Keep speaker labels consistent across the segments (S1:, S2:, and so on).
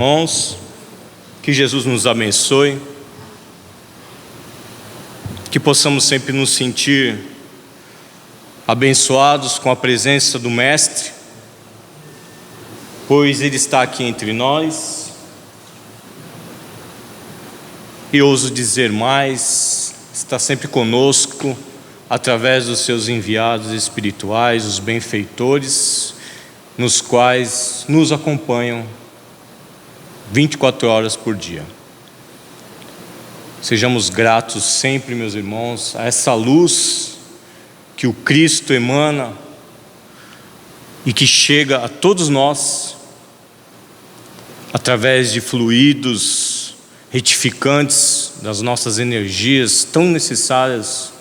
S1: Irmãos, que Jesus nos abençoe, que possamos sempre nos sentir abençoados com a presença do Mestre, pois Ele está aqui entre nós, e ouso dizer mais, está sempre conosco, através dos seus enviados espirituais, os benfeitores, nos quais nos acompanham 24 horas por dia. Sejamos gratos sempre, meus irmãos, a essa luz que o Cristo emana e que chega a todos nós através de fluidos retificantes das nossas energias tão necessárias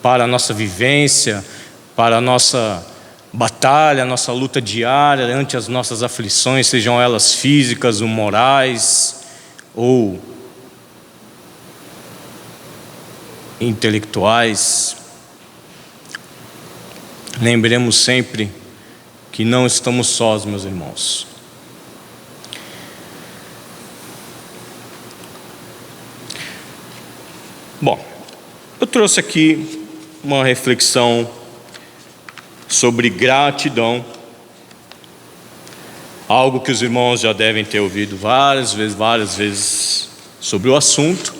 S1: para a nossa vivência, para a nossa batalha, a nossa luta diária ante as nossas aflições, sejam elas físicas ou morais ou intelectuais. Lembremos sempre que não estamos sós, meus irmãos. Bom, eu trouxe aqui uma reflexão sobre gratidão, algo que os irmãos já devem ter ouvido várias vezes sobre o assunto,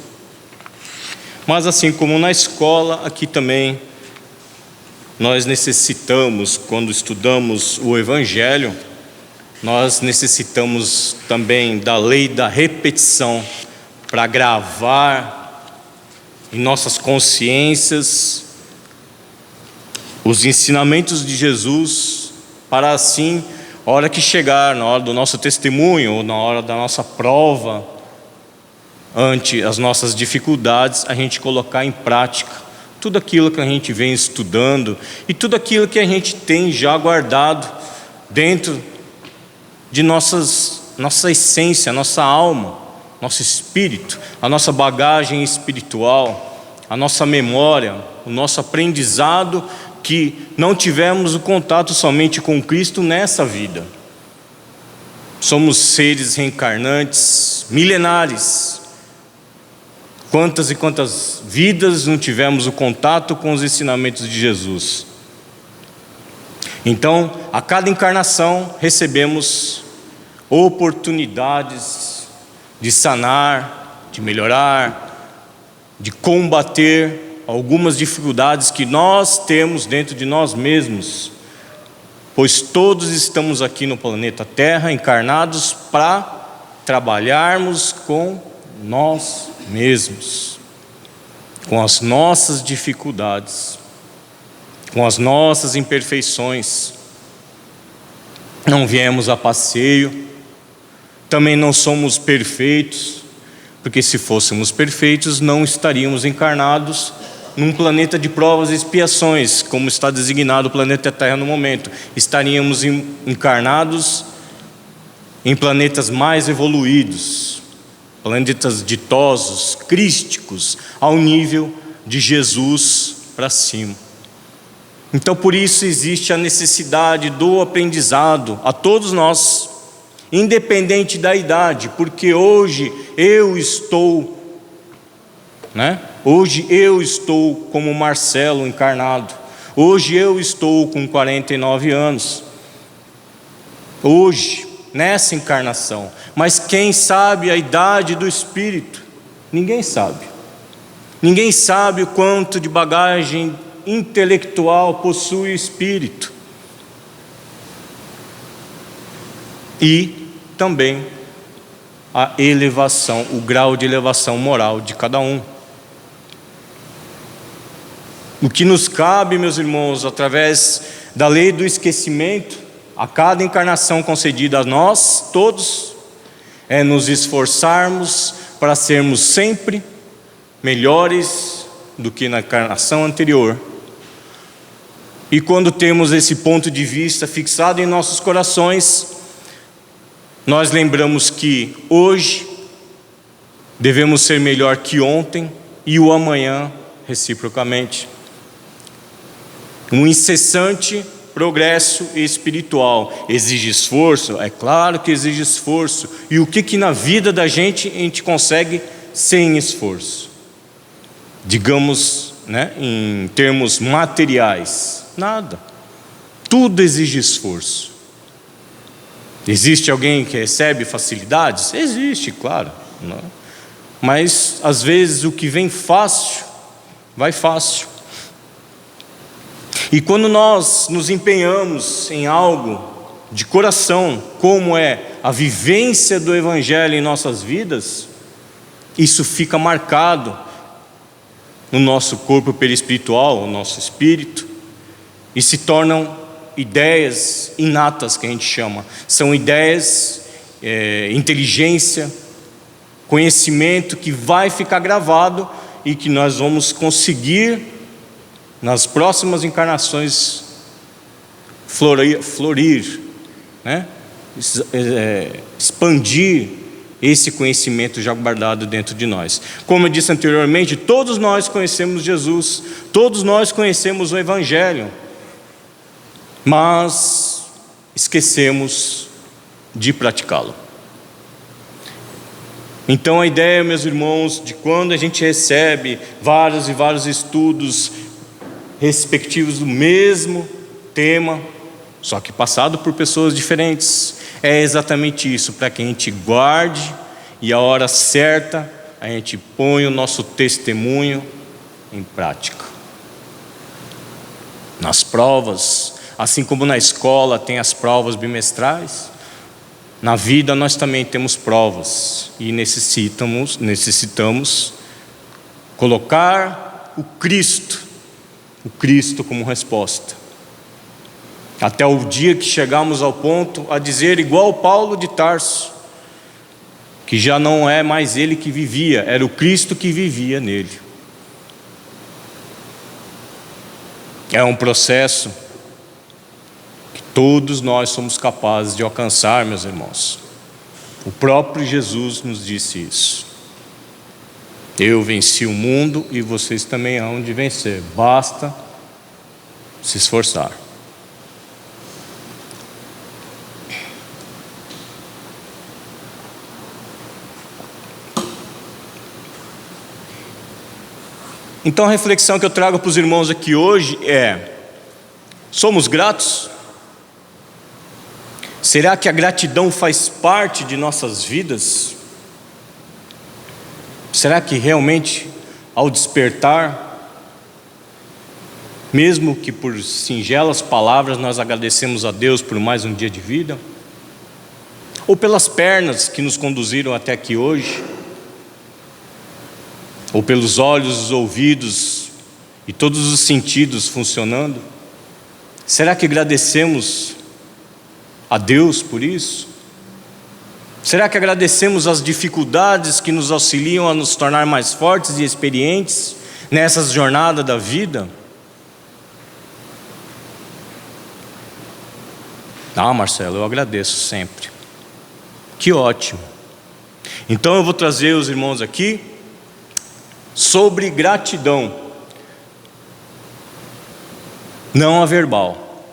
S1: mas assim como na escola, aqui também nós necessitamos, quando estudamos o Evangelho, nós necessitamos também da lei da repetição para gravar em nossas consciências os ensinamentos de Jesus, para assim, a hora que chegar, na hora do nosso testemunho, ou na hora da nossa prova, ante as nossas dificuldades, a gente colocar em prática tudo aquilo que a gente vem estudando e tudo aquilo que a gente tem já guardado dentro de nossa essência, nossa alma, nosso espírito, a nossa bagagem espiritual, a nossa memória, o nosso aprendizado, que não tivemos o contato somente com Cristo nessa vida. Somos seres reencarnantes, milenares. Quantas e quantas vidas não tivemos o contato com os ensinamentos de Jesus? Então, a cada encarnação recebemos oportunidades de sanar, de melhorar, de combater algumas dificuldades que nós temos dentro de nós mesmos, pois todos estamos aqui no planeta Terra encarnados para trabalharmos com nós mesmos, com as nossas dificuldades, com as nossas imperfeições. Não viemos a passeio, também não somos perfeitos, porque se fôssemos perfeitos não estaríamos encarnados num planeta de provas e expiações, como está designado o planeta Terra no momento. Estaríamos encarnados em planetas mais evoluídos, planetas ditosos, crísticos, ao nível de Jesus para cima. Então, por isso existe a necessidade do aprendizado a todos nós, independente da idade, porque hoje eu estou, Hoje eu estou como Marcelo encarnado. Hoje eu estou com 49 anos. Hoje, nessa encarnação. Mas quem sabe a idade do espírito? Ninguém sabe. Ninguém sabe o quanto de bagagem intelectual possui o espírito. E também a elevação, o grau de elevação moral de cada um. O que nos cabe, meus irmãos, através da lei do esquecimento, a cada encarnação concedida a nós, todos, é nos esforçarmos para sermos sempre melhores do que na encarnação anterior. E quando temos esse ponto de vista fixado em nossos corações, nós lembramos que hoje devemos ser melhor que ontem e o amanhã reciprocamente. Um incessante progresso espiritual. Exige esforço? É claro que exige esforço. E o que na vida da gente a gente consegue sem esforço? Digamos, né, em termos materiais, nada. Tudo exige esforço. Existe alguém que recebe facilidades? Existe, claro, não? Mas às vezes o que vem fácil, vai fácil. E quando nós nos empenhamos em algo de coração, como é a vivência do Evangelho em nossas vidas, isso fica marcado no nosso corpo perispiritual, no nosso espírito, e se tornam ideias inatas, que a gente chama. São ideias, inteligência, conhecimento que vai ficar gravado e que nós vamos conseguir nas próximas encarnações florir, né? Expandir esse conhecimento já guardado dentro de nós. Como eu disse anteriormente, todos nós conhecemos Jesus, todos nós conhecemos o Evangelho, mas esquecemos de praticá-lo. Então a ideia, meus irmãos, de quando a gente recebe vários e vários estudos respectivos do mesmo tema, só que passado por pessoas diferentes, é exatamente isso, para que a gente guarde e a hora certa a gente põe o nosso testemunho em prática. Nas provas, assim como na escola tem as provas bimestrais, na vida nós também temos provas e necessitamos colocar o Cristo como resposta. Até o dia que chegamos ao ponto a dizer, igual Paulo de Tarso, que já não é mais ele que vivia, era o Cristo que vivia nele. É um processo que todos nós somos capazes de alcançar, meus irmãos. O próprio Jesus nos disse isso. Eu venci o mundo e vocês também hão de vencer. Basta se esforçar. Então a reflexão que eu trago para os irmãos aqui hoje é: somos gratos? Será que a gratidão faz parte de nossas vidas? Será que realmente, ao despertar, mesmo que por singelas palavras, nós agradecemos a Deus por mais um dia de vida? Ou pelas pernas que nos conduziram até aqui hoje? Ou pelos olhos, os ouvidos e todos os sentidos funcionando? Será que agradecemos a Deus por isso? Será que agradecemos as dificuldades que nos auxiliam a nos tornar mais fortes e experientes nessas jornadas da vida? Ah, Marcelo, eu agradeço sempre. Que ótimo. Então eu vou trazer os irmãos aqui sobre gratidão, não a verbal,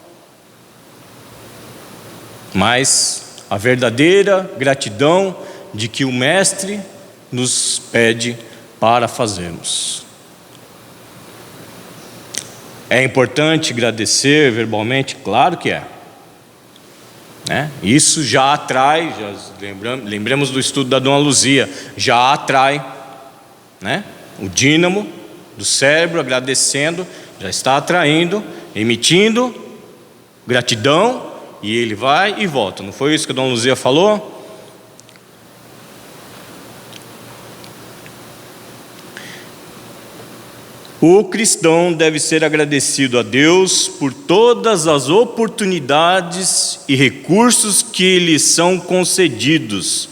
S1: mas a verdadeira gratidão de que o Mestre nos pede para fazermos. É importante agradecer verbalmente? Claro que é, né? Isso já atrai, lembramos do estudo da Dona Luzia, já atrai, né? O dínamo do cérebro agradecendo, já está atraindo, emitindo gratidão, e ele vai e volta. Não foi isso que a Dona Luzia falou? O cristão deve ser agradecido a Deus por todas as oportunidades e recursos que lhe são concedidos,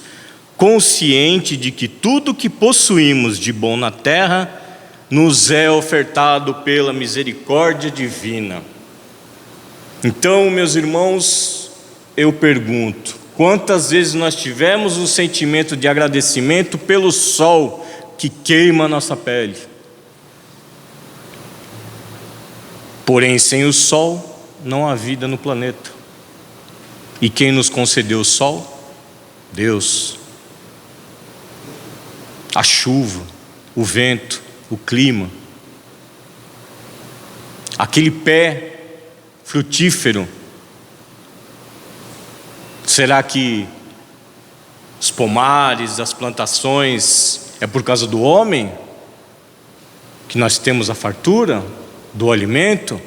S1: consciente de que tudo que possuímos de bom na terra nos é ofertado pela misericórdia divina. Então, meus irmãos, eu pergunto: quantas vezes nós tivemos um sentimento de agradecimento pelo sol que queima a nossa pele? Porém, sem o sol não há vida no planeta. E quem nos concedeu o sol? Deus. A chuva, o vento, o clima. Aquele pé frutífero. Será que os pomares, as plantações, é por causa do homem que nós temos a fartura do alimento?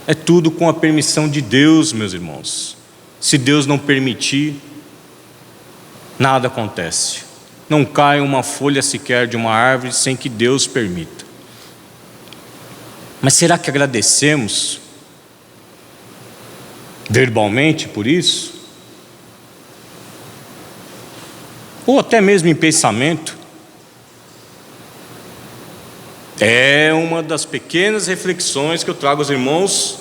S1: É tudo com a permissão de Deus, meus irmãos. Se Deus não permitir, nada acontece. Não cai uma folha sequer de uma árvore sem que Deus permita. Mas será que agradecemos verbalmente por isso? Ou até mesmo em pensamento? É uma das pequenas reflexões que eu trago aos irmãos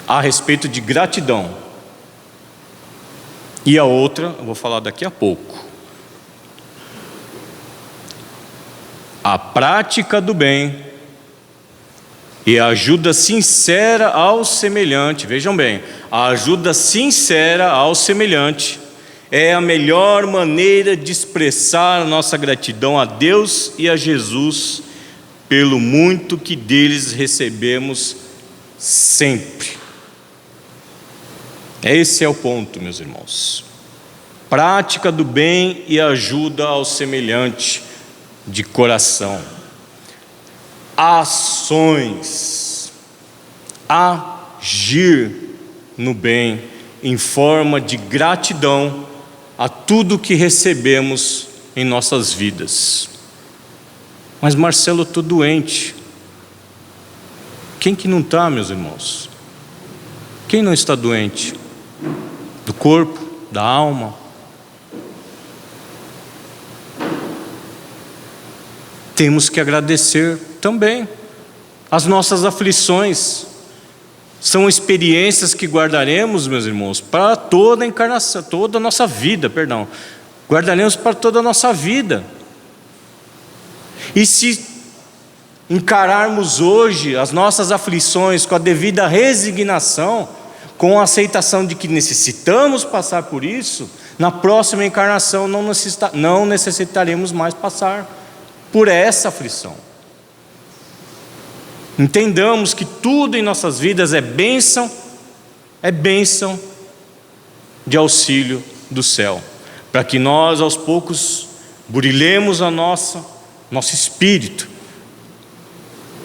S1: a respeito de gratidão. E a outra, eu vou falar daqui a pouco. A prática do bem e a ajuda sincera ao semelhante, vejam bem, a ajuda sincera ao semelhante é a melhor maneira de expressar a nossa gratidão a Deus e a Jesus pelo muito que deles recebemos sempre. Esse é o ponto, meus irmãos. Prática do bem e ajuda ao semelhante de coração. Ações. Agir no bem em forma de gratidão a tudo que recebemos em nossas vidas. Mas Marcelo, eu estou doente. Quem que não está, meus irmãos? Quem não está doente? Do corpo, da alma? Temos que agradecer também. As nossas aflições são experiências que guardaremos, meus irmãos, para toda a encarnação, toda a nossa vida, guardaremos para toda a nossa vida. E se encararmos hoje as nossas aflições com a devida resignação, com a aceitação de que necessitamos passar por isso, na próxima encarnação não necessitaremos mais passar por essa aflição. Entendamos que tudo em nossas vidas é bênção de auxílio do céu, para que nós aos poucos burilemos nosso espírito.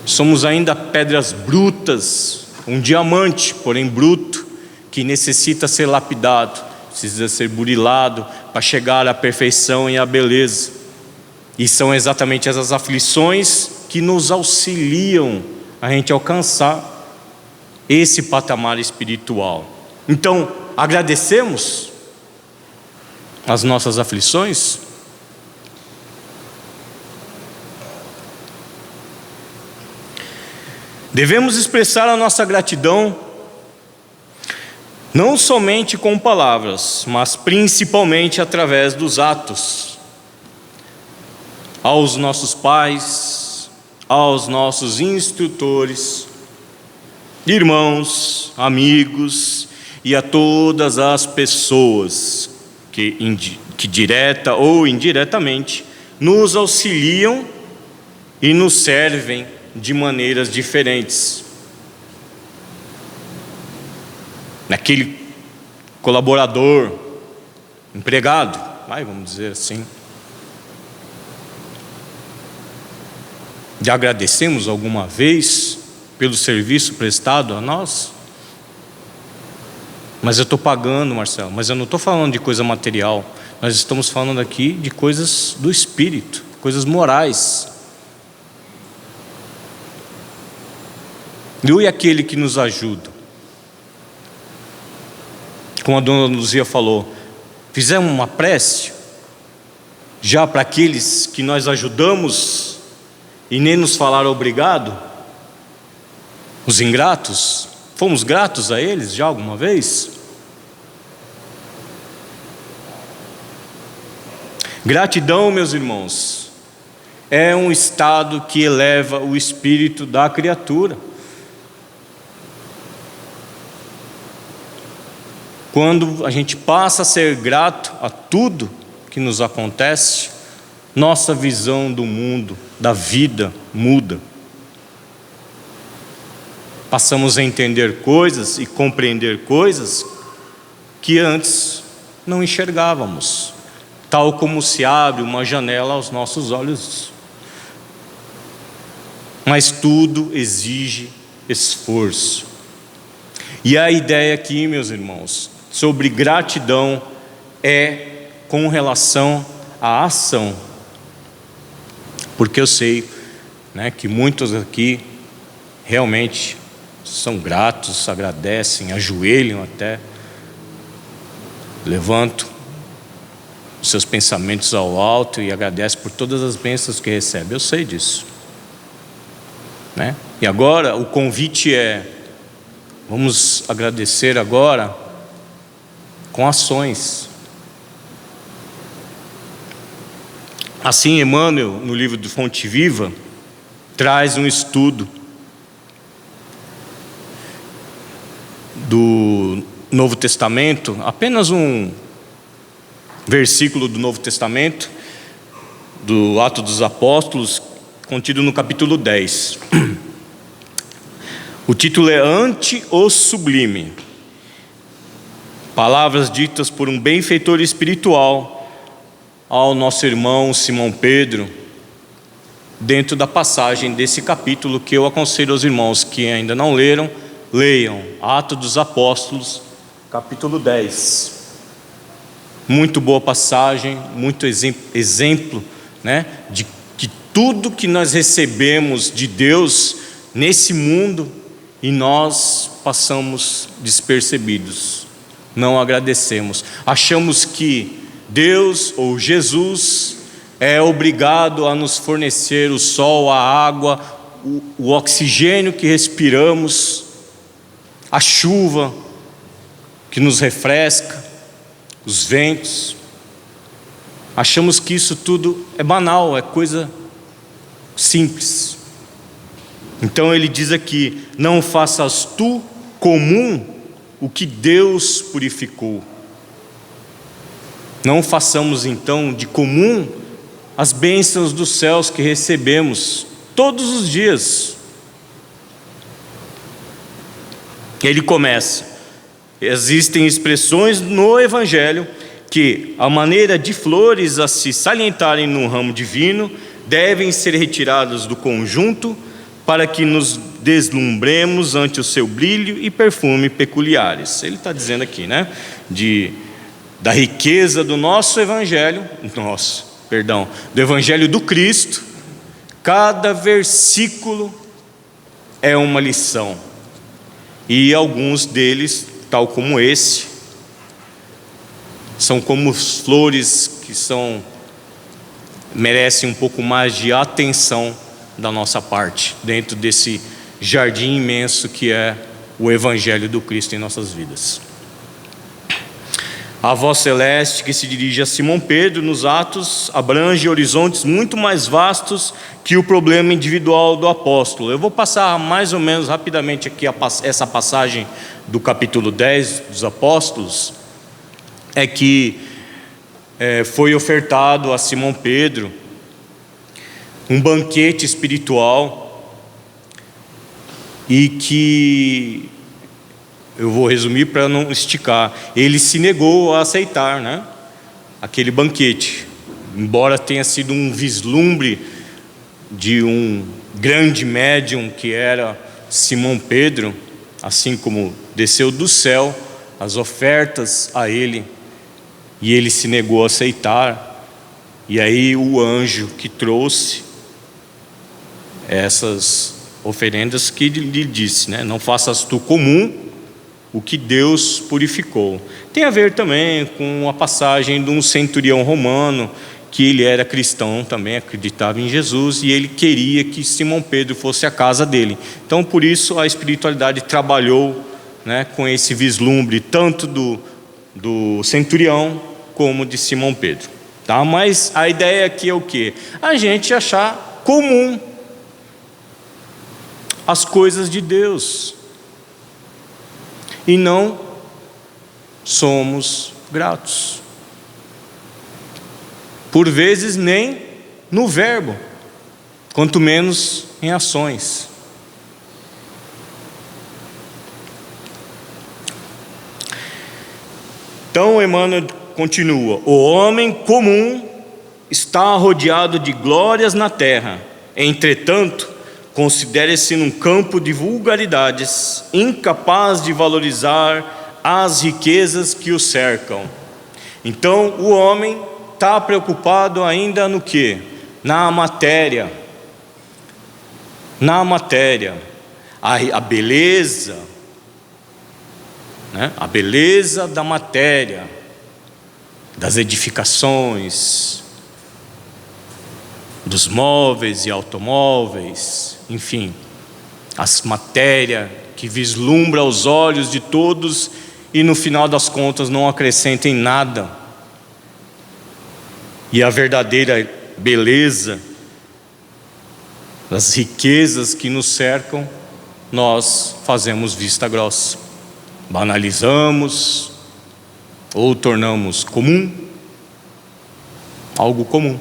S1: Somos ainda pedras brutas, um diamante, porém bruto, que necessita ser lapidado, precisa ser burilado para chegar à perfeição e à beleza. E são exatamente essas aflições que nos auxiliam a gente alcançar esse patamar espiritual. Então, agradecemos as nossas aflições? Devemos expressar a nossa gratidão não somente com palavras, mas principalmente através dos atos. Aos nossos pais, aos nossos instrutores, irmãos, amigos e a todas as pessoas que direta ou indiretamente nos auxiliam e nos servem de maneiras diferentes. Naquele colaborador, empregado, vamos dizer assim. Já agradecemos alguma vez pelo serviço prestado a nós? Mas eu estou pagando, Marcelo, mas eu não estou falando de coisa material. Nós estamos falando aqui de coisas do espírito, coisas morais. E aquele que nos ajuda? Como a dona Luzia falou, fizemos uma prece já para aqueles que nós ajudamos e nem nos falaram obrigado? Os ingratos, fomos gratos a eles já alguma vez? Gratidão, meus irmãos, é um estado que eleva o espírito da criatura. quando a gente passa a ser grato a tudo que nos acontece, nossa visão do mundo, da vida, muda. Passamos a entender coisas e compreender coisas que antes não enxergávamos, tal como se abre uma janela aos nossos olhos. Mas tudo exige esforço. E a ideia aqui, meus irmãos, sobre gratidão é com relação à ação. Porque eu sei, né, que muitos aqui realmente são gratos, agradecem, ajoelham até, levantam os seus pensamentos ao alto e agradecem por todas as bênçãos que recebem. Eu sei disso, né? E agora o convite é: vamos agradecer agora com ações. Assim, Emmanuel, no livro do Fonte Viva, traz um estudo do Novo Testamento, apenas um versículo do Novo Testamento, do Atos dos Apóstolos, contido no capítulo 10. O título é Ante o Sublime. Palavras ditas por um benfeitor espiritual ao nosso irmão Simão Pedro, dentro da passagem desse capítulo, que eu aconselho aos irmãos que ainda não leram, leiam Atos dos Apóstolos, capítulo 10. Muito boa passagem, muito exemplo, né, de que tudo que nós recebemos de Deus nesse mundo e nós passamos despercebidos, não agradecemos, achamos que Deus ou Jesus é obrigado a nos fornecer o sol, a água, o oxigênio que respiramos, a chuva que nos refresca, os ventos. Achamos que isso tudo é banal, é coisa simples. Então ele diz aqui: não faças tu comum o que Deus purificou. Não façamos então de comum as bênçãos dos céus que recebemos todos os dias. Ele começa: existem expressões no Evangelho que, à maneira de flores a se salientarem no ramo divino, devem ser retiradas do conjunto para que nos deslumbremos ante o seu brilho e perfume peculiares. Ele está dizendo aqui, né, da riqueza do nosso Evangelho, do Evangelho do Cristo. Cada versículo é uma lição, e alguns deles, tal como esse, são como flores que merecem um pouco mais de atenção da nossa parte, dentro desse jardim imenso que é o Evangelho do Cristo em nossas vidas. A voz celeste que se dirige a Simão Pedro nos Atos abrange horizontes muito mais vastos que o problema individual do apóstolo. Eu vou passar mais ou menos rapidamente aqui essa passagem do capítulo 10 dos Apóstolos. É que foi ofertado a Simão Pedro um banquete espiritual, e que eu vou resumir para não esticar. Ele se negou a aceitar, né, aquele banquete, embora tenha sido um vislumbre de um grande médium que era Simão Pedro, assim como desceu do céu as ofertas a ele, e ele se negou a aceitar. E aí o anjo que trouxe essas oferendas que lhe disse, né, não faças tu comum o que Deus purificou. Tem a ver também com a passagem de um centurião romano, que ele era cristão também, acreditava em Jesus, e ele queria que Simão Pedro fosse à casa dele. Então por isso a espiritualidade trabalhou, né, com esse vislumbre, tanto do centurião como de Simão Pedro, tá? Mas a ideia aqui é o quê? A gente achar comum as coisas de Deus, e não somos gratos. Por vezes nem no verbo, quanto menos em ações. Então Emmanuel continua: o homem comum está rodeado de glórias na terra, entretanto, considere-se num campo de vulgaridades, incapaz de valorizar as riquezas que o cercam. Então o homem está preocupado ainda no quê? Na matéria. Na matéria. A beleza, né? A beleza da matéria, das edificações, dos móveis e automóveis, enfim, as matérias que vislumbra aos olhos de todos e no final das contas não acrescentem nada. E a verdadeira beleza das riquezas que nos cercam, nós fazemos vista grossa, banalizamos ou tornamos comum, algo comum.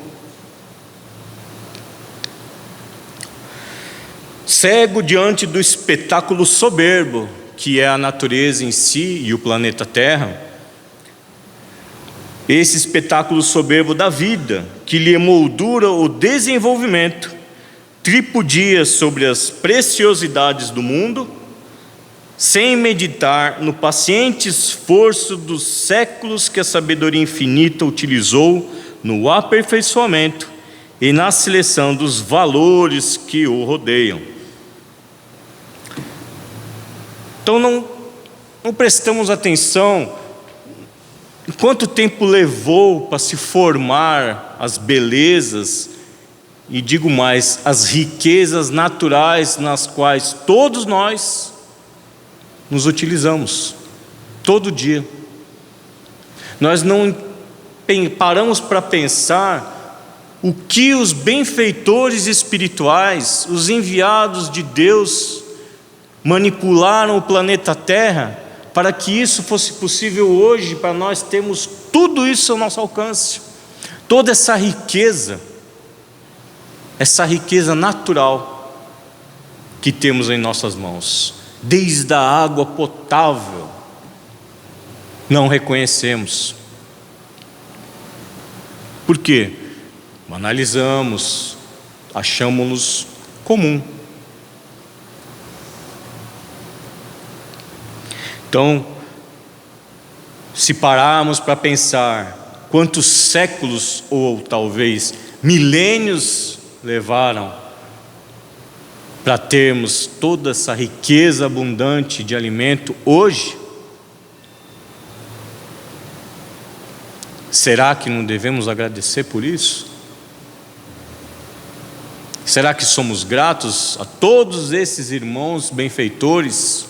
S1: Cego diante do espetáculo soberbo que é a natureza em si e o planeta Terra, esse espetáculo soberbo da vida, que lhe emoldura o desenvolvimento, tripudia sobre as preciosidades do mundo, sem meditar no paciente esforço dos séculos que a sabedoria infinita utilizou no aperfeiçoamento e na seleção dos valores que o rodeiam. Então não prestamos atenção em quanto tempo levou para se formar as belezas, e digo mais, as riquezas naturais nas quais todos nós nos utilizamos, todo dia. Nós não paramos para pensar o que os benfeitores espirituais, os enviados de Deus, manipularam o planeta Terra para que isso fosse possível hoje, para nós termos tudo isso ao nosso alcance, toda essa riqueza natural que temos em nossas mãos, desde a água potável, não reconhecemos. Por quê? Analisamos, achamos-nos comum. Então, se pararmos para pensar quantos séculos ou talvez milênios levaram para termos toda essa riqueza abundante de alimento hoje, será que não devemos agradecer por isso? Será que somos gratos a todos esses irmãos benfeitores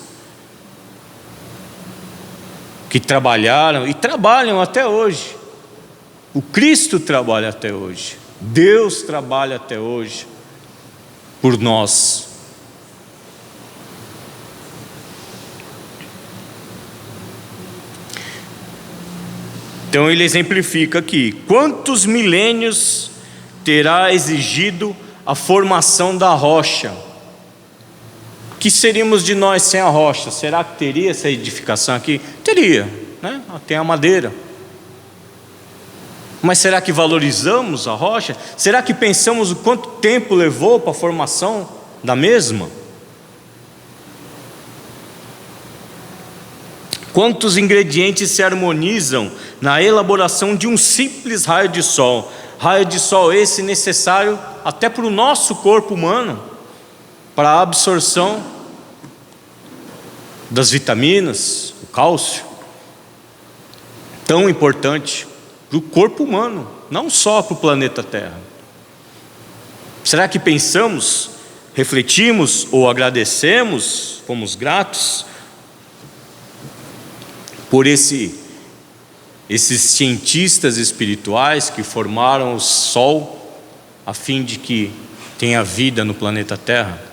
S1: que trabalharam e trabalham até hoje? O Cristo trabalha até hoje, Deus trabalha até hoje por nós. Então ele exemplifica aqui: quantos milênios terá exigido a formação da rocha? O que seríamos de nós sem a rocha? Será que teria essa edificação aqui? Teria, né? Tem a madeira. Mas será que valorizamos a rocha? Será que pensamos o quanto tempo levou para a formação da mesma? Quantos ingredientes se harmonizam na elaboração de um simples raio de sol? Raio de sol esse necessário até para o nosso corpo humano, para a absorção das vitaminas, o cálcio, tão importante para o corpo humano, não só para o planeta Terra. Será que pensamos, refletimos ou agradecemos, fomos gratos por esses cientistas espirituais que formaram o Sol a fim de que tenha vida no planeta Terra?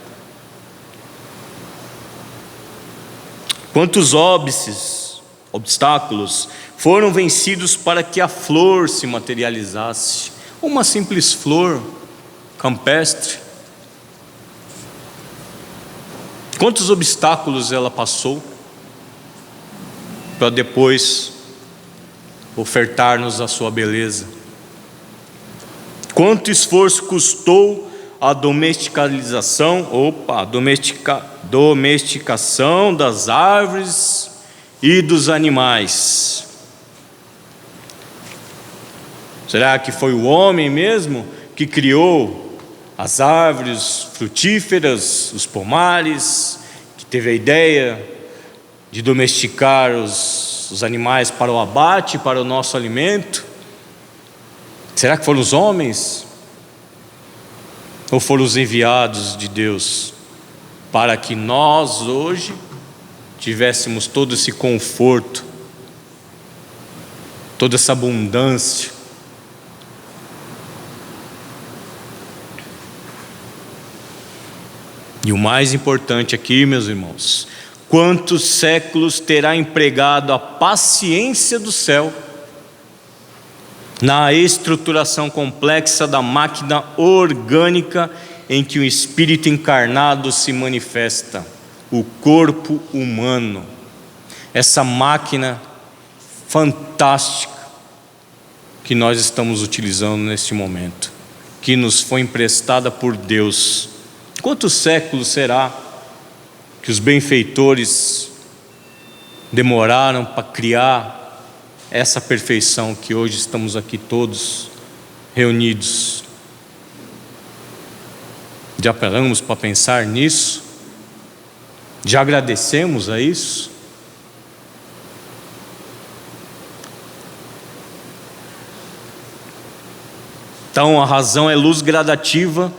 S1: Quantos óbices obstáculos foram vencidos para que a flor se materializasse. Uma simples flor campestre. Quantos obstáculos ela passou para depois ofertar-nos a sua beleza? Quanto esforço custou a domesticação das árvores e dos animais? Será que foi o homem mesmo que criou as árvores frutíferas, os pomares, que teve a ideia de domesticar os animais para o abate, para o nosso alimento? Será que foram os homens? Ou foram os enviados de Deus para que nós hoje tivéssemos todo esse conforto, toda essa abundância? E o mais importante aqui, meus irmãos, quantos séculos terá empregado a paciência do céu na estruturação complexa da máquina orgânica em que o Espírito encarnado se manifesta, o corpo humano. Essa máquina fantástica que nós estamos utilizando neste momento, que nos foi emprestada por Deus. Quantos séculos será que os benfeitores demoraram para criar essa perfeição que hoje estamos aqui todos reunidos? Já paramos para pensar nisso? Já agradecemos a isso? Então a razão é luz gradativa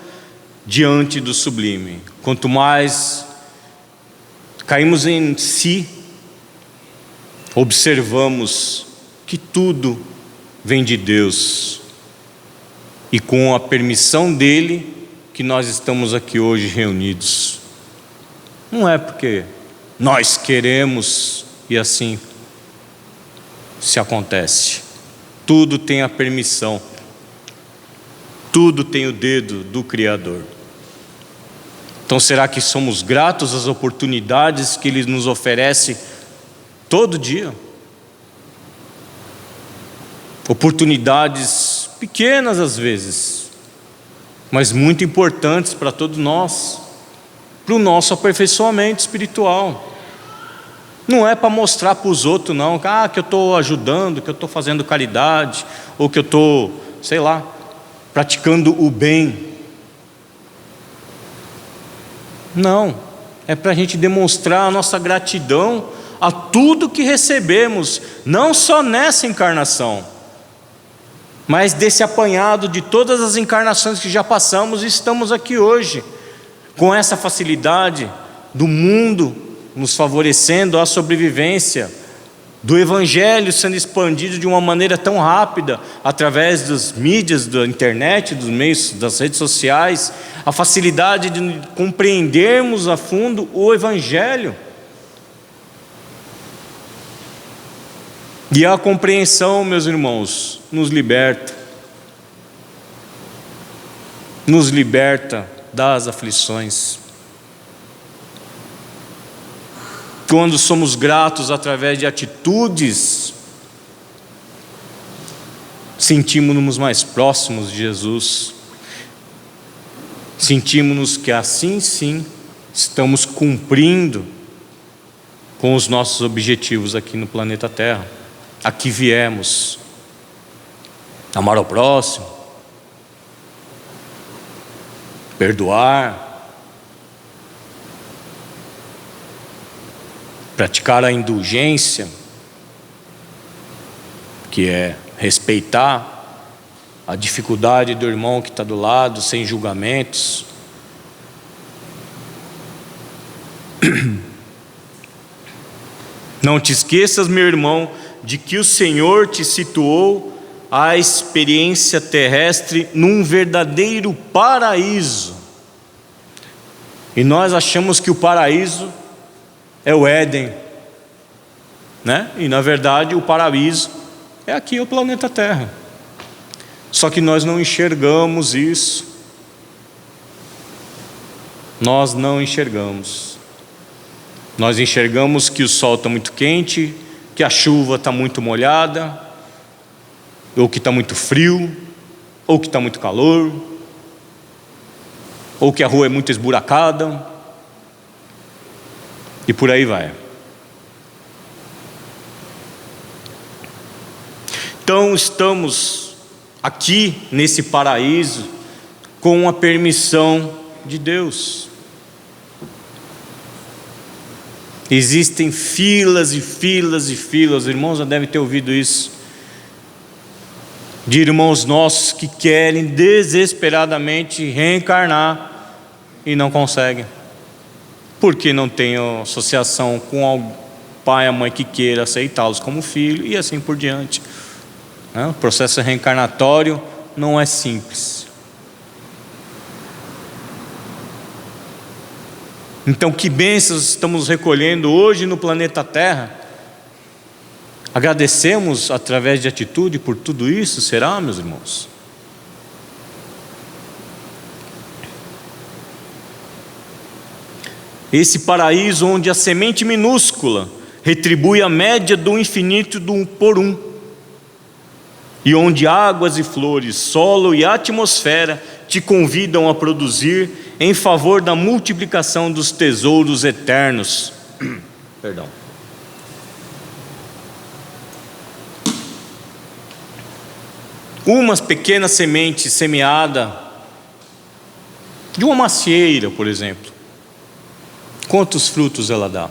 S1: diante do sublime. Quanto mais caímos em si, observamos que tudo vem de Deus, e com a permissão dele que nós estamos aqui hoje reunidos. Não é porque nós queremos e assim se acontece. Tudo tem a permissão, tudo tem o dedo do Criador. Então será que somos gratos às oportunidades que Ele nos oferece todo dia? Oportunidades pequenas às vezes, mas muito importantes para todos nós, para o nosso aperfeiçoamento espiritual. Não é para mostrar para os outros não, que eu estou ajudando, que eu estou fazendo caridade, ou que eu estou, praticando o bem. Não, é para a gente demonstrar a nossa gratidão a tudo que recebemos, não só nessa encarnação, mas desse apanhado de todas as encarnações que já passamos e estamos aqui hoje, com essa facilidade do mundo nos favorecendo a sobrevivência, do Evangelho sendo expandido de uma maneira tão rápida, através das mídias, da internet, dos meios, das redes sociais, a facilidade de compreendermos a fundo o Evangelho. E a compreensão, meus irmãos, nos liberta das aflições. Quando somos gratos através de atitudes, sentimos-nos mais próximos de Jesus, sentimos-nos que assim sim estamos cumprindo com os nossos objetivos aqui no planeta Terra. Aqui viemos amar ao próximo, perdoar, praticar a indulgência, que é respeitar a dificuldade do irmão que está do lado, sem julgamentos. Não te esqueças, meu irmão, de que o Senhor te situou à experiência terrestre num verdadeiro paraíso. E nós achamos que o paraíso é o Éden, né? E na verdade o paraíso é aqui, o planeta Terra. Só que nós não enxergamos isso. Nós não enxergamos. Nós enxergamos que o sol está muito quente, que a chuva está muito molhada, ou que está muito frio, ou que está muito calor, ou que a rua é muito esburacada, e por aí vai. Então estamos aqui nesse paraíso com a permissão de Deus. Existem filas e filas e filas, os irmãos já devem ter ouvido isso, de irmãos nossos que querem desesperadamente reencarnar e não conseguem, porque não tem associação com o pai, a mãe que queira aceitá-los como filho e assim por diante. O processo reencarnatório não é simples. Então, que bênçãos estamos recolhendo hoje no planeta Terra? Agradecemos através de atitude por tudo isso, será, meus irmãos? Esse paraíso onde a semente minúscula retribui a média do infinito do 1 por 1, e onde águas e flores, solo e atmosfera te convidam a produzir em favor da multiplicação dos tesouros eternos. Perdão. Uma pequena semente semeada de uma macieira, por exemplo, quantos frutos ela dá?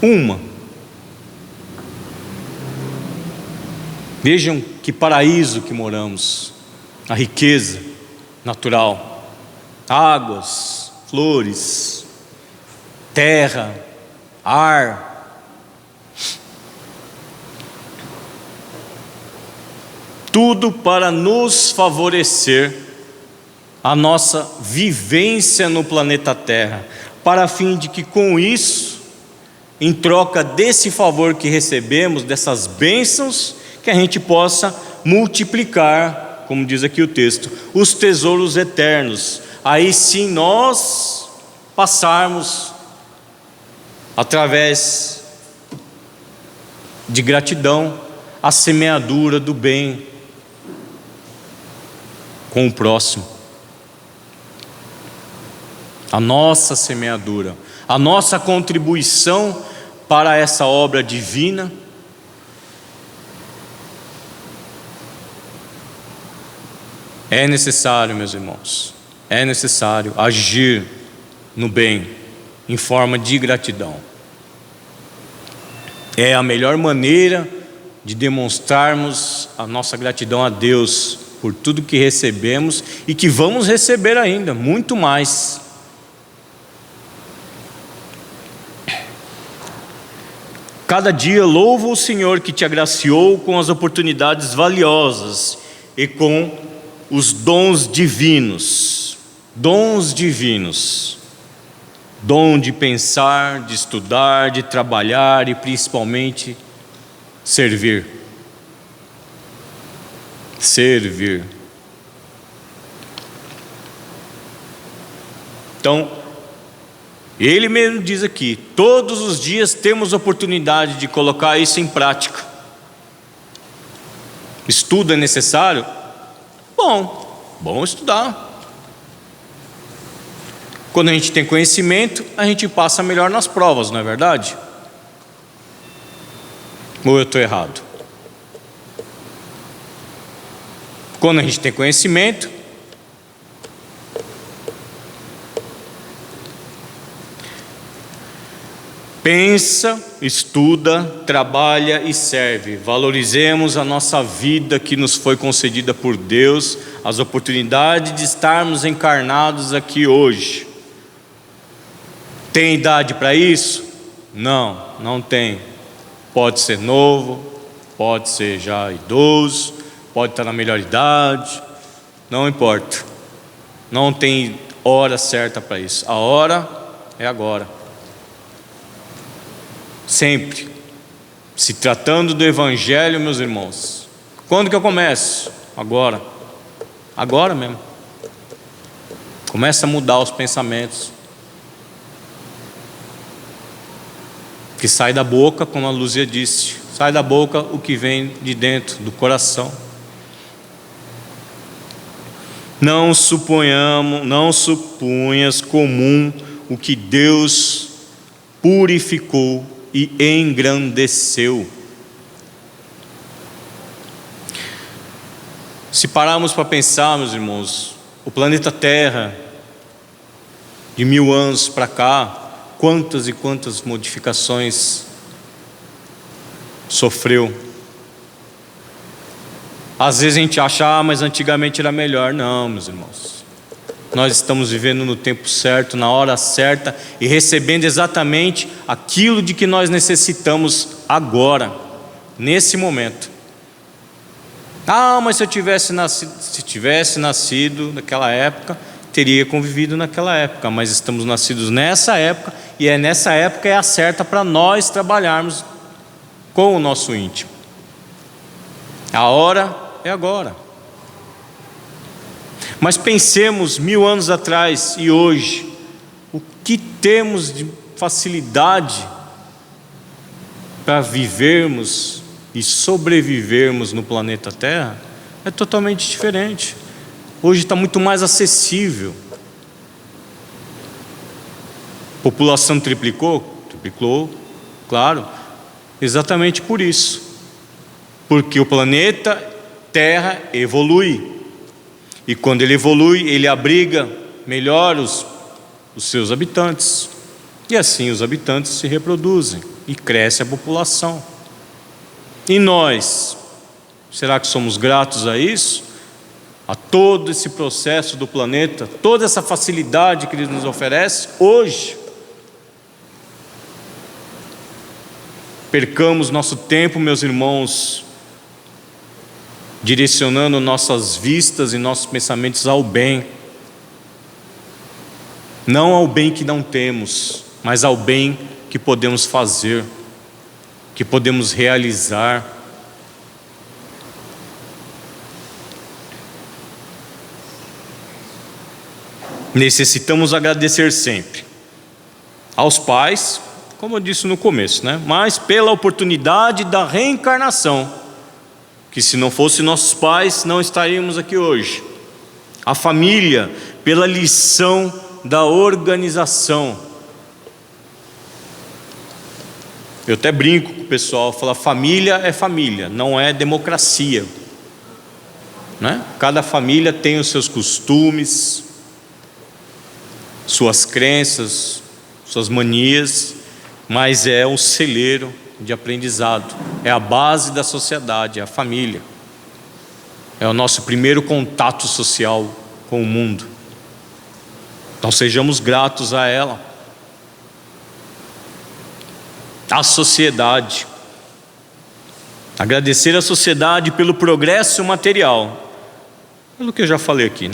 S1: Uma. Vejam que paraíso que moramos, a riqueza natural, águas, flores, terra, ar, tudo para nos favorecer a nossa vivência no planeta Terra, para a fim de que com isso, em troca desse favor que recebemos, dessas bênçãos, que a gente possa multiplicar, como diz aqui o texto, os tesouros eternos. Aí sim nós passarmos, através de gratidão, a semeadura do bem com o próximo. A nossa semeadura, a nossa contribuição para essa obra divina. É necessário, meus irmãos, é necessário agir no bem, em forma de gratidão. É a melhor maneira de demonstrarmos a nossa gratidão a Deus por tudo que recebemos e que vamos receber ainda, muito mais. Cada dia louva o Senhor que te agraciou com as oportunidades valiosas e com os dons divinos. Dons divinos. Dom de pensar, de estudar, de trabalhar e principalmente servir. Servir. Então, ele mesmo diz aqui, todos os dias temos oportunidade de colocar isso em prática. Estudo é necessário? Bom estudar. Quando a gente tem conhecimento, a gente passa melhor nas provas, não é verdade? Ou eu estou errado? Quando a gente tem conhecimento, pensa, estuda, trabalha e serve. Valorizemos a nossa vida que nos foi concedida por Deus, as oportunidades de estarmos encarnados aqui hoje. Tem idade para isso? Não tem. Pode ser novo, pode ser já idoso, pode estar na melhor idade, não importa. Não tem hora certa para isso. A hora é agora. Sempre. Se tratando do Evangelho, meus irmãos. Quando que eu começo? Agora. Agora mesmo. Começa a mudar os pensamentos. Que sai da boca, como a Luzia disse. Sai da boca o que vem de dentro, do coração. Não suponhas comum o que Deus purificou e engrandeceu. Se pararmos para pensar, meus irmãos, o planeta Terra, de 1000 anos para cá, quantas e quantas modificações sofreu. Às vezes a gente acha, mas antigamente era melhor. Não, meus irmãos. Nós estamos vivendo no tempo certo, na hora certa e recebendo exatamente aquilo de que nós necessitamos agora, nesse momento. Mas se eu tivesse nascido naquela época, teria convivido naquela época, mas estamos nascidos nessa época e nessa época é a certa para nós trabalharmos com o nosso íntimo. A hora é agora. Mas pensemos 1000 anos atrás e hoje, o que temos de facilidade para vivermos e sobrevivermos no planeta Terra é totalmente diferente. Hoje está muito mais acessível. A população triplicou? Triplicou, claro, exatamente por isso. Porque o planeta Terra evolui. E quando ele evolui, ele abriga melhor os seus habitantes. E assim os habitantes se reproduzem e cresce a população. E nós, será que somos gratos a isso? A todo esse processo do planeta, toda essa facilidade que ele nos oferece hoje? Percamos nosso tempo, meus irmãos, direcionando nossas vistas e nossos pensamentos ao bem. Não ao bem que não temos, mas ao bem que podemos fazer, que podemos realizar. Necessitamos agradecer sempre aos pais, como eu disse no começo, mas pela oportunidade da reencarnação, que se não fossem nossos pais, não estaríamos aqui hoje. A família, pela lição da organização. Eu até brinco com o pessoal, falo, família é família, não é democracia. Cada família tem os seus costumes, suas crenças, suas manias, mas é um celeiro de aprendizado, é a base da sociedade, é a família, é o nosso primeiro contato social com o mundo. Então sejamos gratos a ela. A sociedade, agradecer à sociedade pelo progresso material, pelo que eu já falei aqui,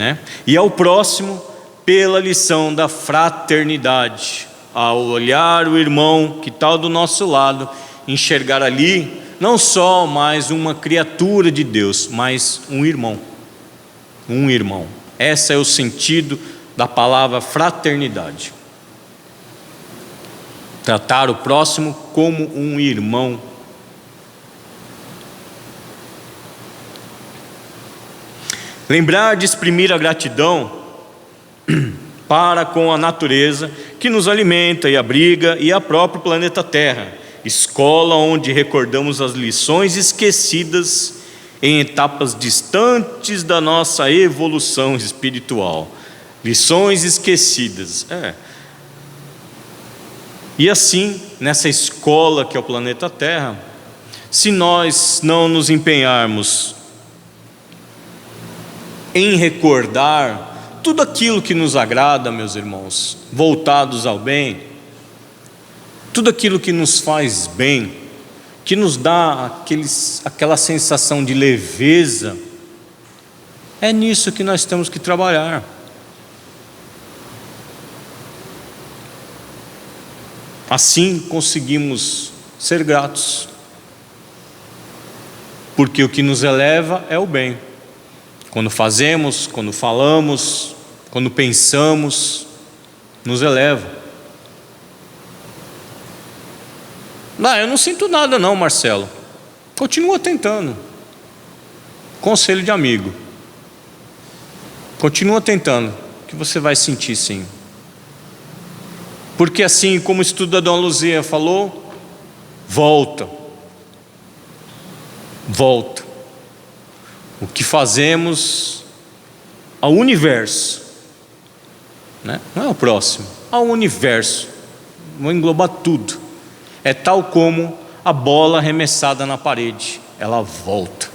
S1: e ao próximo pela lição da fraternidade, ao olhar o irmão que está do nosso lado, enxergar ali não só mais uma criatura de Deus, mas um irmão. Um irmão. Esse é o sentido da palavra fraternidade. Tratar o próximo como um irmão. Lembrar de exprimir a gratidão para com a natureza que nos alimenta e abriga e a próprio planeta Terra, escola onde recordamos as lições esquecidas em etapas distantes da nossa evolução espiritual. Lições esquecidas. E assim, nessa escola que é o planeta Terra, se nós não nos empenharmos em recordar tudo aquilo que nos agrada, meus irmãos, voltados ao bem, tudo aquilo que nos faz bem, que nos dá aquela sensação de leveza, é nisso que nós temos que trabalhar. Assim conseguimos ser gratos. Porque o que nos eleva é o bem. Quando fazemos, quando falamos, quando pensamos, nos eleva. Não, eu não sinto nada não, Marcelo. Continua tentando. Conselho de amigo. Continua tentando, que você vai sentir sim. Porque assim como o estudo da Dona Luzia falou, volta. O que fazemos ao universo, né? Não é o próximo, ao universo, vou englobar tudo. É tal como a bola arremessada na parede, ela volta.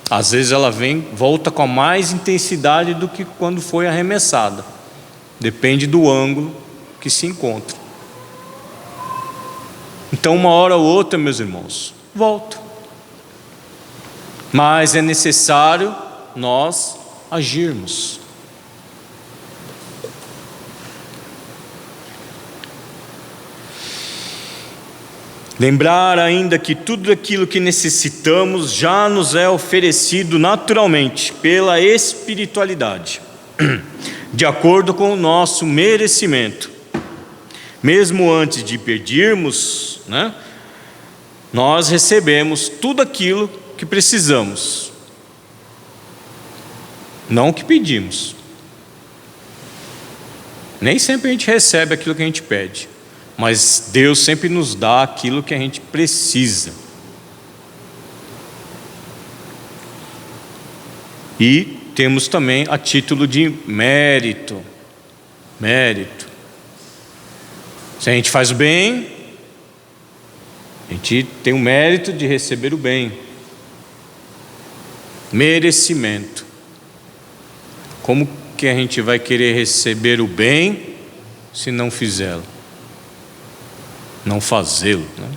S1: Às vezes ela volta com mais intensidade do que quando foi arremessada. Depende do ângulo que se encontra. Então uma hora ou outra, meus irmãos, volta. Mas é necessário nós agirmos. Lembrar ainda que tudo aquilo que necessitamos já nos é oferecido naturalmente pela espiritualidade, de acordo com o nosso merecimento. Mesmo antes de pedirmos, né, nós recebemos tudo aquilo que precisamos, não o que pedimos. Nem sempre a gente recebe aquilo que a gente pede, mas Deus sempre nos dá aquilo que a gente precisa. E temos também a título de mérito. Se a gente faz o bem, a gente tem o mérito de receber o bem. Merecimento. Como que a gente vai querer receber o bem se não fizê-lo? Não fazê-lo, né?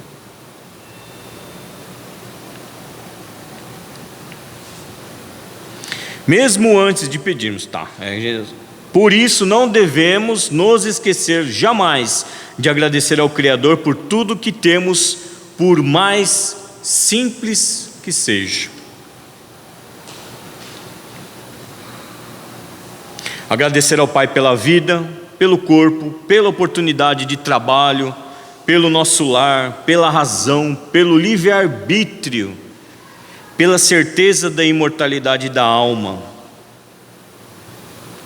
S1: Mesmo antes de pedirmos, por isso não devemos nos esquecer jamais de agradecer ao Criador por tudo que temos, por mais simples que seja. Agradecer ao Pai pela vida, pelo corpo, pela oportunidade de trabalho, pelo nosso lar, pela razão, pelo livre-arbítrio, pela certeza da imortalidade da alma.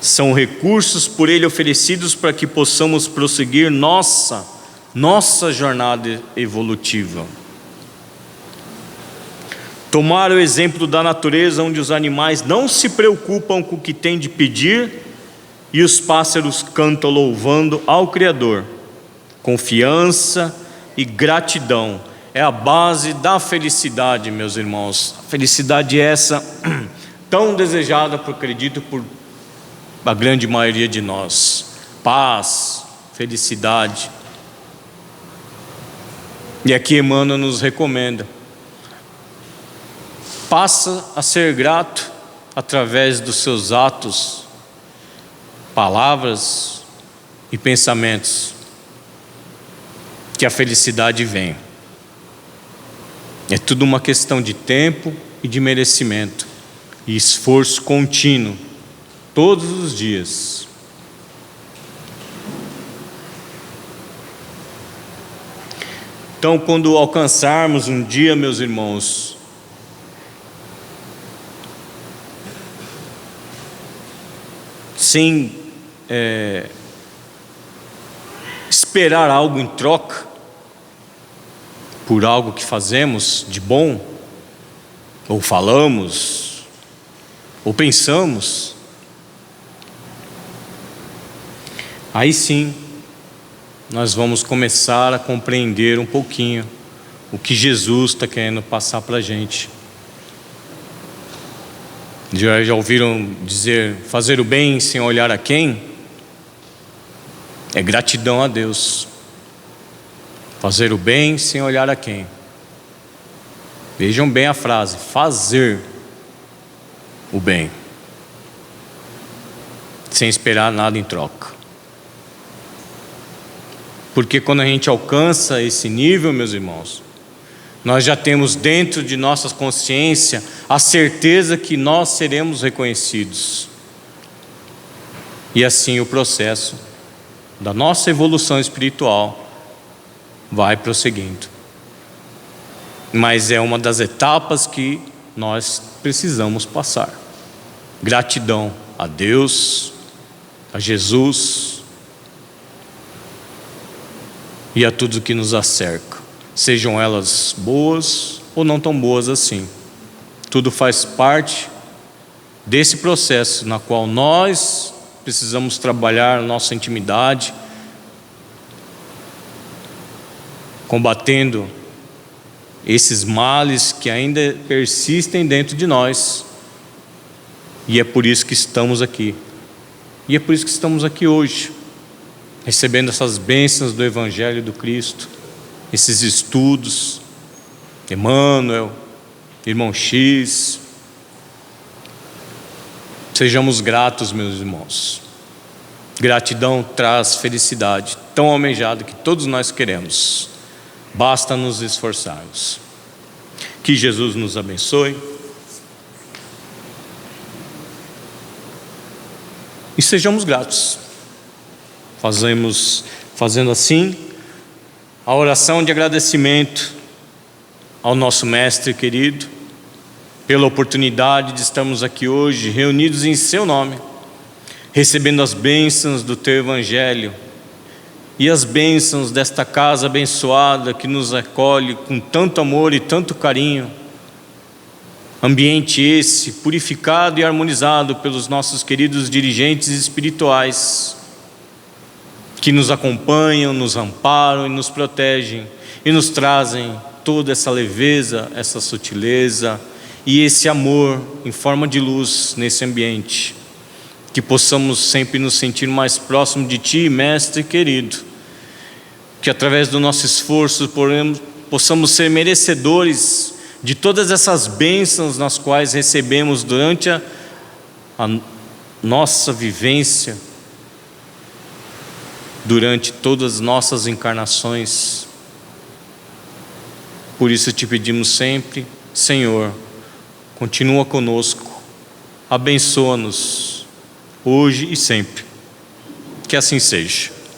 S1: São recursos por Ele oferecidos para que possamos prosseguir nossa jornada evolutiva. Tomar o exemplo da natureza, onde os animais não se preocupam com o que têm de pedir e os pássaros cantam louvando ao Criador. Confiança e gratidão é a base da felicidade, meus irmãos. A felicidade é essa tão desejada, acredito, por a grande maioria de nós. Paz, felicidade. E aqui Emmanuel nos recomenda: passa a ser grato através dos seus atos, palavras e pensamentos, que a felicidade vem. É tudo uma questão de tempo e de merecimento e esforço contínuo, todos os dias. Então, quando alcançarmos um dia, meus irmãos, sem esperar algo em troca por algo que fazemos de bom, ou falamos, ou pensamos, aí sim nós vamos começar a compreender um pouquinho o que Jesus está querendo passar para a gente. Já ouviram dizer, fazer o bem sem olhar a quem? É gratidão a Deus. Fazer o bem sem olhar a quem. Vejam bem a frase: fazer o bem sem esperar nada em troca. Porque quando a gente alcança esse nível, meus irmãos, nós já temos dentro de nossa consciência a certeza que nós seremos reconhecidos. E assim o processo da nossa evolução espiritual vai prosseguindo. Mas é uma das etapas que nós precisamos passar. Gratidão a Deus, a Jesus e a tudo que nos acerca, sejam elas boas ou não tão boas assim. Tudo faz parte desse processo na qual nós precisamos trabalhar nossa intimidade, combatendo esses males que ainda persistem dentro de nós. E é por isso que estamos aqui. E é por isso que estamos aqui hoje, recebendo essas bênçãos do Evangelho do Cristo, esses estudos, Emmanuel, Irmão X. Sejamos gratos, meus irmãos. Gratidão traz felicidade, tão almejada que todos nós queremos. Basta nos esforçarmos. Que Jesus nos abençoe. E sejamos gratos. Fazendo assim a oração de agradecimento ao nosso Mestre querido, pela oportunidade de estarmos aqui hoje, reunidos em seu nome, recebendo as bênçãos do teu Evangelho e as bênçãos desta casa abençoada que nos acolhe com tanto amor e tanto carinho. Ambiente esse purificado e harmonizado pelos nossos queridos dirigentes espirituais, que nos acompanham, nos amparam e nos protegem, e nos trazem toda essa leveza, essa sutileza e esse amor em forma de luz nesse ambiente. Que possamos sempre nos sentir mais próximos de Ti, Mestre querido. Que através do nosso esforço possamos ser merecedores de todas essas bênçãos nas quais recebemos durante a nossa vivência, durante todas as nossas encarnações. Por isso te pedimos sempre, Senhor, continua conosco, abençoa-nos, hoje e sempre. Que assim seja.